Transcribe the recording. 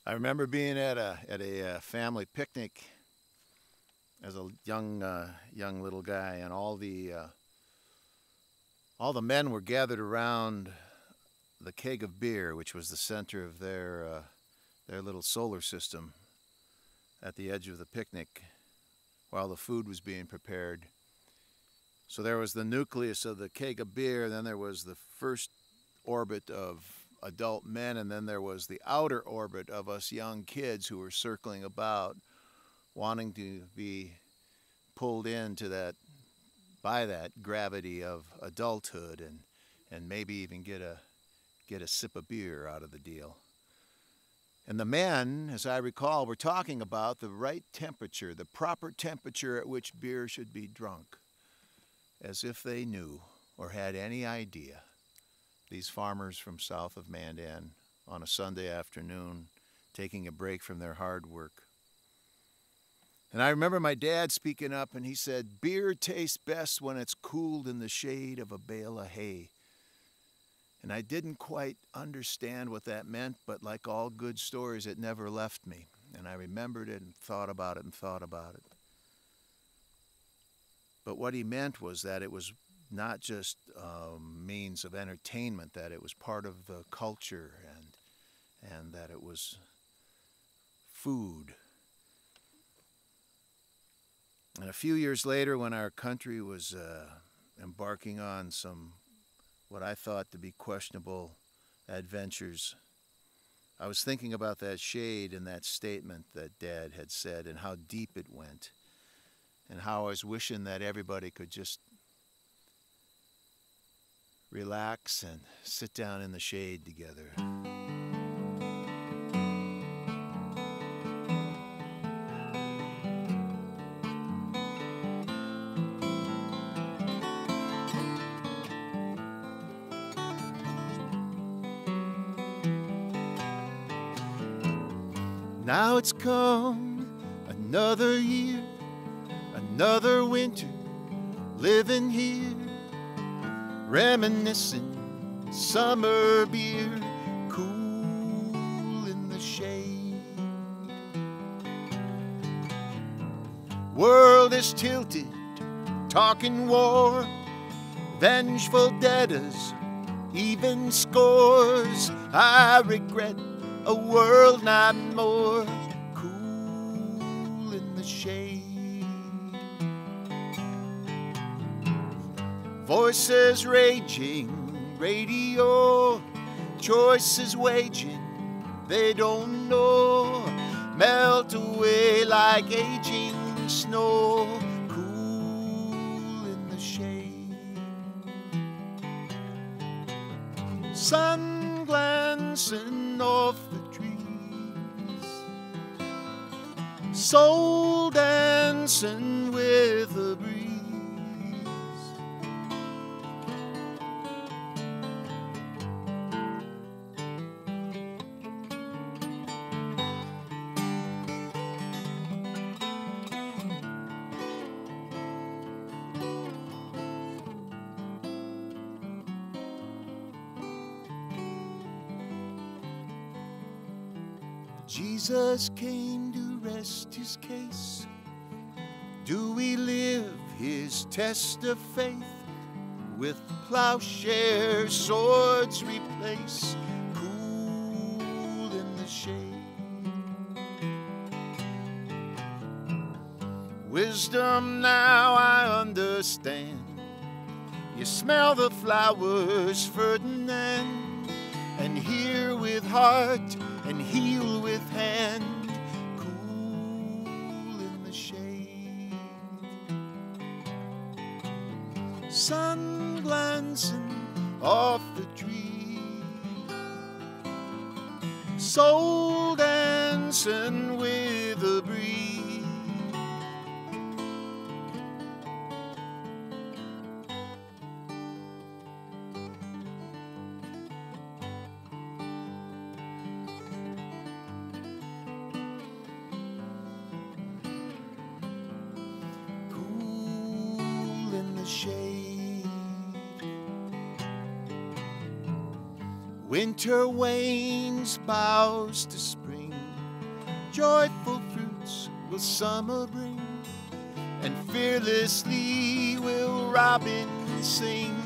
I remember being at a family picnic as a young little guy, and all the men were gathered around the keg of beer, which was the center of their little solar system at the edge of the picnic, while the food was being prepared. So there was the nucleus of the keg of beer, and then there was the first orbit of adult men, and then there was the outer orbit of us young kids who were circling about, wanting to be pulled into that by that gravity of adulthood, and maybe even get a sip of beer out of the deal. And the men, as I recall, were talking about the right temperature, the proper temperature at which beer should be drunk, as if they knew or had any idea. These farmers from south of Mandan on a Sunday afternoon taking a break from their hard work. And I remember my dad speaking up, and he said, "Beer tastes best when it's cooled in the shade of a bale of hay." And I didn't quite understand what that meant, but like all good stories, it never left me. And I remembered it and thought about it and thought about it. But what he meant was that it was not just a means of entertainment, that it was part of the culture, and that it was food. And a few years later, when our country was embarking on some what I thought to be questionable adventures, I was thinking about that shade and that statement that Dad had said, and how deep it went, and how I was wishing that everybody could just relax and sit down in the shade together. Now it's come another year, another winter, living here, reminiscing summer beer, cool in the shade. World is tilted, talking war, vengeful debtors, even scores. I regret a world not more cool in the shade. Voices raging, radio, choices waging, they don't know, melt away like aging snow, cool in the shade. Sun glancing off the trees, soul dancing with the breeze. Jesus came to rest his case. Do we live his test of faith? With plowshare swords replace, cool in the shade. Wisdom now I understand. You smell the flowers, Ferdinand, and hear with heart and heal with hand, cool in the shade. Sun glancing off the tree, soul dancing with the breeze. Shade. Winter wanes, bows to spring, joyful fruits will summer bring, and fearlessly will robin sing.